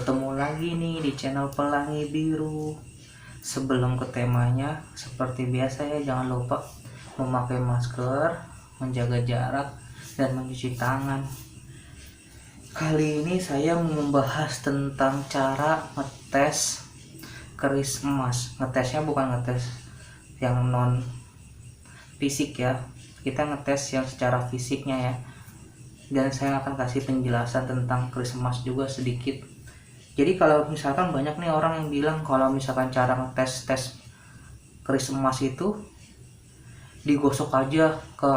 Ketemu lagi nih di channel Pelangi Biru. Sebelum ke temanya, seperti biasa ya, jangan lupa memakai masker, menjaga jarak, dan mencuci tangan. Kali ini saya mau membahas tentang cara ngetes keris emas. Ngetesnya bukan ngetes yang non fisik ya, kita ngetes yang secara fisiknya ya. Dan saya akan kasih penjelasan tentang keris emas juga sedikit. Jadi kalau misalkan banyak nih orang yang bilang kalau misalkan cara ngetes keris emas itu digosok aja ke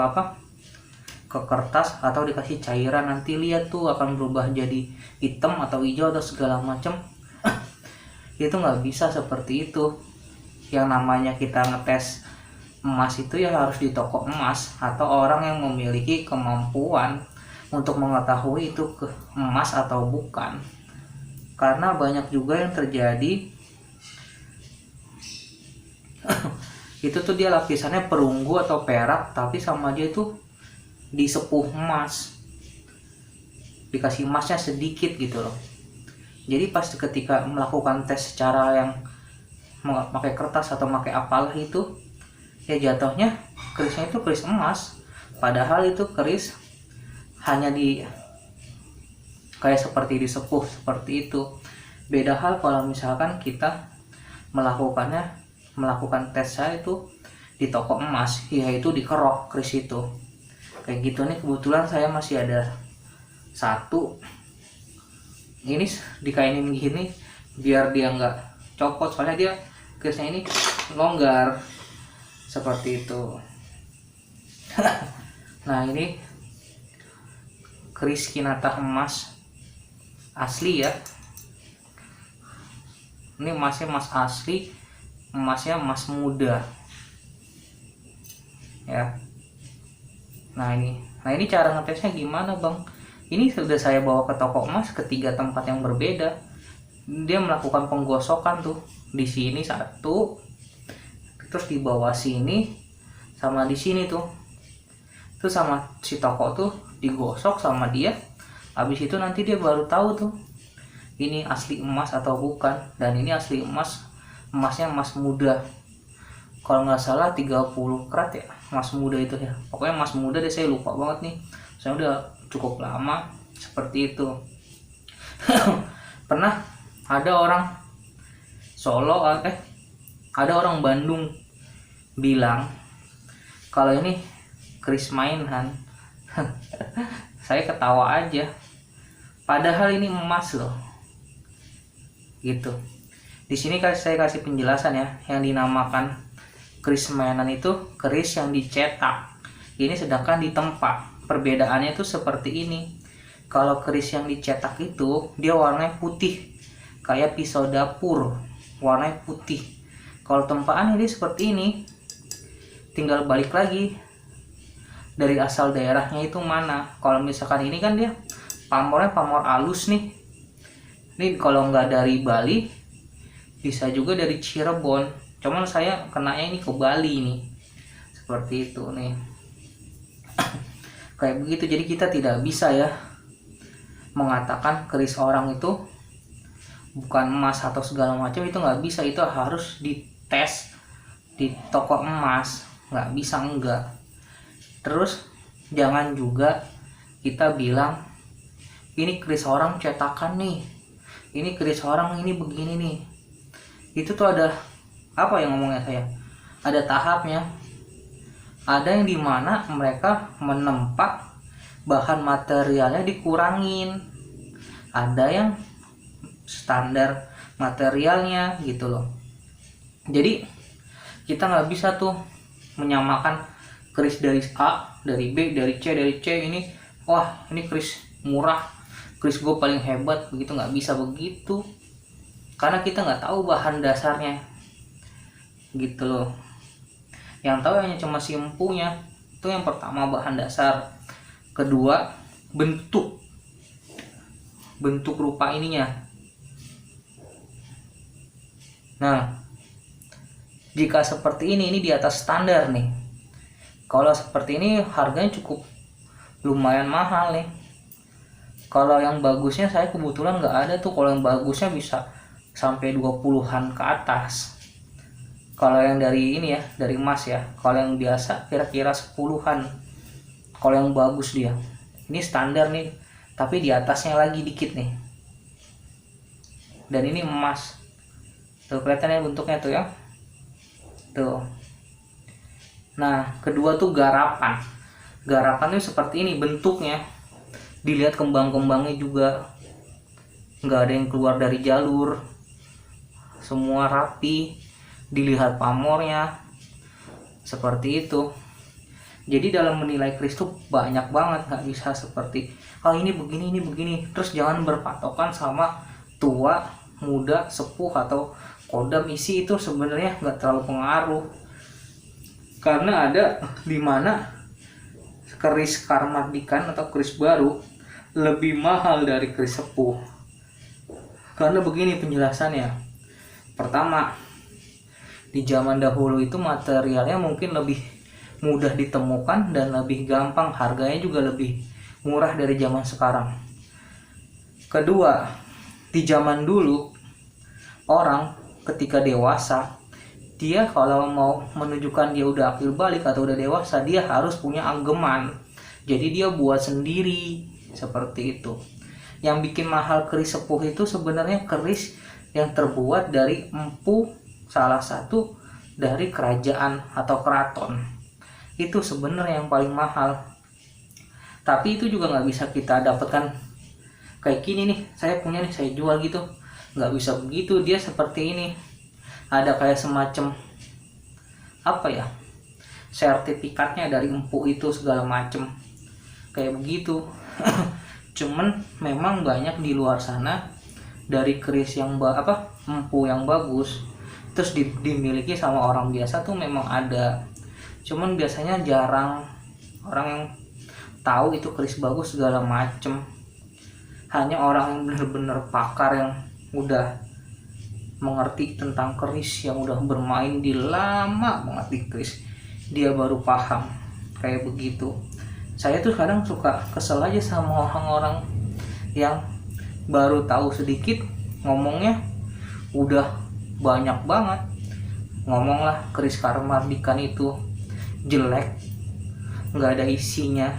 ke kertas atau dikasih cairan, nanti lihat tuh akan berubah jadi hitam atau hijau atau segala macam. Itu nggak bisa seperti itu. Yang namanya kita ngetes emas itu ya harus di toko emas atau orang yang memiliki kemampuan untuk mengetahui itu ke emas atau bukan. Karena banyak juga yang terjadi itu tuh dia lapisannya perunggu atau perak, tapi sama dia itu disepuh emas, dikasih emasnya sedikit gitu loh. Jadi pas ketika melakukan tes secara yang memakai kertas atau pakai apalah itu, ya jatuhnya kerisnya itu keris emas, padahal itu keris hanya di kayak seperti disepuh seperti itu. Beda hal kalau misalkan kita melakukan tes saya itu di toko emas, yaitu dikerok keris itu kayak gitu. Nih kebetulan saya masih ada satu, ini dikainin gini biar dia nggak copot, soalnya dia kerisnya ini longgar seperti itu. Nah, ini keris Kinata emas asli ya. Ini emasnya emas asli, emasnya emas muda ya. Nah ini cara ngetesnya gimana bang? Ini sudah saya bawa ke toko emas ke 3 tempat yang berbeda. Dia melakukan penggosokan tuh di sini satu, terus di bawah sini, sama di sini tuh. Terus sama si toko tuh digosok sama dia. Habis itu nanti dia baru tahu tuh ini asli emas atau bukan. Dan ini asli emas, emasnya emas muda. Kalau nggak salah 30 karat ya, emas muda itu ya. Pokoknya emas muda deh, saya lupa banget nih. Saya udah cukup lama seperti itu. Pernah ada orang Solo, ada orang Bandung bilang kalau ini keris mainan. Saya ketawa aja, padahal ini emas loh gitu. Di sini saya kasih penjelasan ya, yang dinamakan keris mainan itu keris yang dicetak, ini sedangkan ditempa. Perbedaannya itu seperti ini. Kalau keris yang dicetak itu dia warnanya putih kayak pisau dapur, warnanya putih. Kalau tempaan ini seperti ini, tinggal balik lagi dari asal daerahnya itu mana. Kalau misalkan ini kan dia pamornya pamor halus nih. Ini kalau nggak dari Bali, bisa juga dari Cirebon. Cuman saya kenanya ini ke Bali nih. Seperti itu nih. Kayak begitu. Jadi kita tidak bisa ya mengatakan keris orang itu bukan emas atau segala macam, itu nggak bisa. Itu harus dites di toko emas. Nggak bisa enggak. Terus jangan juga kita bilang ini keris orang cetakan nih, ini keris orang ini begini nih. Itu tuh ada apa yang ngomongnya saya, ada tahapnya. Ada yang dimana mereka menempa bahan materialnya dikurangin, ada yang standar materialnya gitu loh. Jadi kita nggak bisa tuh menyamakan keris dari A, dari B, dari C, ini wah ini keris murah, keris gue paling hebat, begitu nggak bisa begitu. Karena kita nggak tahu bahan dasarnya gitu loh. Yang tahu hanya cuma simpunya. Itu yang pertama, bahan dasar. Kedua, bentuk rupa ininya. Nah, jika seperti ini di atas standar nih. Kalau seperti ini harganya cukup lumayan mahal nih. Kalau yang bagusnya saya kebetulan nggak ada tuh. Kalau yang bagusnya bisa sampai 20-an ke atas. Kalau yang dari ini ya, dari emas ya. Kalau yang biasa kira-kira 10-an. Kalau yang bagus dia. Ini standar nih, tapi di atasnya lagi dikit nih. Dan ini emas. Tuh kelihatan ya bentuknya tuh ya. Tuh. Nah, kedua tuh garapan. Garapan tuh seperti ini bentuknya. Dilihat kembang-kembangnya juga nggak ada yang keluar dari jalur, semua rapi. Dilihat pamornya seperti itu. Jadi dalam menilai keris tuh banyak banget, nggak bisa seperti ini begini. Terus jangan berpatokan sama tua, muda, sepuh atau kodam isi. Itu sebenarnya nggak terlalu pengaruh, karena ada dimana keris Karmardikan atau keris baru lebih mahal dari keris sepuh. Karena begini penjelasannya. Pertama, di zaman dahulu itu materialnya mungkin lebih mudah ditemukan dan lebih gampang, harganya juga lebih murah dari zaman sekarang. Kedua, di zaman dulu orang ketika dewasa, dia kalau mau menunjukkan dia udah akil balik atau udah dewasa, dia harus punya ageman. Jadi dia buat sendiri seperti itu. Yang bikin mahal keris sepuh itu sebenarnya keris yang terbuat dari empu salah satu dari kerajaan atau keraton. Itu sebenarnya yang paling mahal. Tapi itu juga nggak bisa kita dapatkan kayak gini nih, saya punya nih, saya jual gitu. Nggak bisa begitu. Dia seperti ini, ada kayak semacam apa ya, sertifikatnya dari empu itu segala macem kayak begitu. Cuman memang banyak di luar sana dari keris yang empu yang bagus terus dimiliki sama orang biasa tuh memang ada. Cuman biasanya jarang orang yang tahu itu keris bagus segala macem. Hanya orang yang bener-bener pakar yang udah mengerti tentang keris, yang udah bermain di lama banget di keris, dia baru paham kayak begitu. Saya tuh kadang suka kesel aja sama orang-orang yang baru tahu sedikit, ngomongnya udah banyak banget. Ngomonglah keris Karmardikan itu jelek, nggak ada isinya,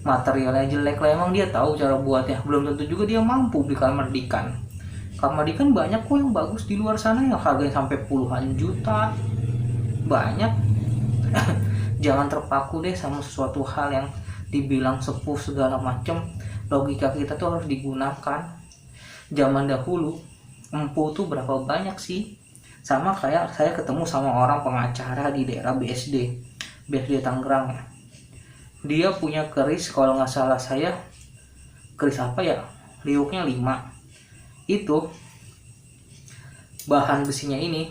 materialnya jelek lah. Emang dia tahu cara buatnya? Belum tentu juga dia mampu di Karmardikan. Karmardikan banyak kok yang bagus di luar sana yang harganya sampai puluhan juta, banyak. Jangan terpaku deh sama sesuatu hal yang dibilang sepuh segala macam. Logika kita tuh harus digunakan. Zaman dahulu empu tuh berapa banyak sih? Sama kayak saya ketemu sama orang pengacara di daerah BSD Tangerang ya. Dia punya keris, kalau nggak salah saya keris apa ya, liuknya 5. Itu bahan besinya ini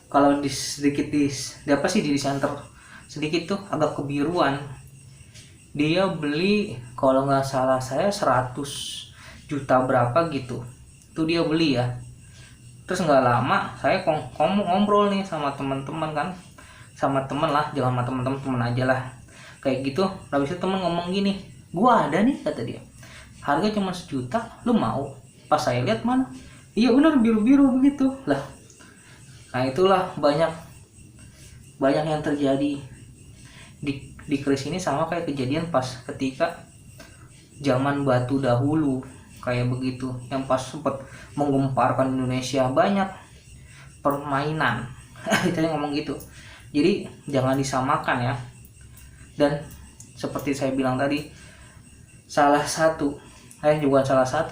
kalau di sedikit di center sedikit tuh agak kebiruan. Dia beli kalau nggak salah saya 100 juta berapa gitu, itu dia beli ya. Terus nggak lama saya ngobrol nih sama teman-teman kan, sama temen lah, jangan sama teman-teman, temen aja lah kayak gitu. Habis itu temen ngomong gini, gua ada nih kata dia, harga cuma 1 juta, lu mau? Pas saya lihat, mana iya bener biru-biru begitu lah. Nah itulah banyak yang terjadi di keris ini, sama kayak kejadian pas ketika zaman batu dahulu kayak begitu, yang pas sempat menggemparkan Indonesia, banyak permainan. Kita ngomong gitu. Jadi jangan disamakan ya. Dan seperti saya bilang tadi, salah satu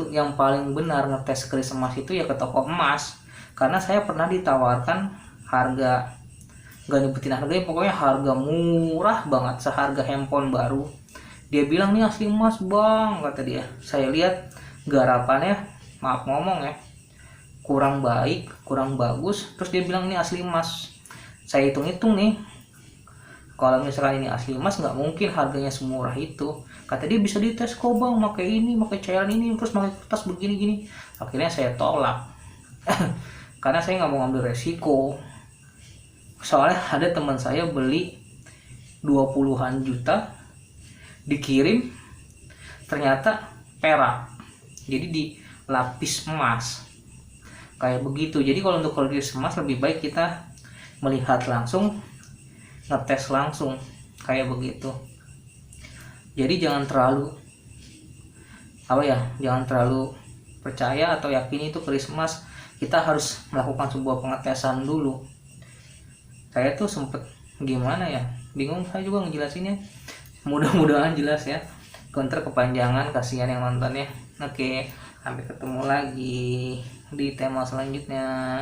yang paling benar ngetes keris emas itu ya ke toko emas. Karena saya pernah ditawarkan harga, gak nyebutin harganya, pokoknya harga murah banget, seharga handphone baru. Dia bilang nih asli emas bang, kata dia. Saya lihat garapannya, maaf ngomong ya, kurang baik, kurang bagus. Terus dia bilang ini asli emas. Saya hitung-hitung nih, kalau misalkan ini asli emas nggak mungkin harganya semurah itu. Kata dia bisa dites kok bang, pakai ini, pakai cairan ini, terus pakai kertas begini-gini. Akhirnya saya tolak karena saya nggak mau ngambil resiko. Soalnya ada teman saya beli 20-an juta, dikirim ternyata perak, jadi di lapis emas kayak begitu. Jadi kalau untuk keris emas lebih baik kita melihat langsung, ngetes langsung kayak begitu. Jadi jangan terlalu jangan terlalu percaya atau yakin itu keris emas. Kita harus melakukan sebuah pengetesan dulu. Saya tuh sempet gimana ya, bingung saya juga ngejelasinnya. Mudah-mudahan jelas ya, konter kepanjangan, kasihan yang nontonnya. Oke, sampai ketemu lagi di tema selanjutnya.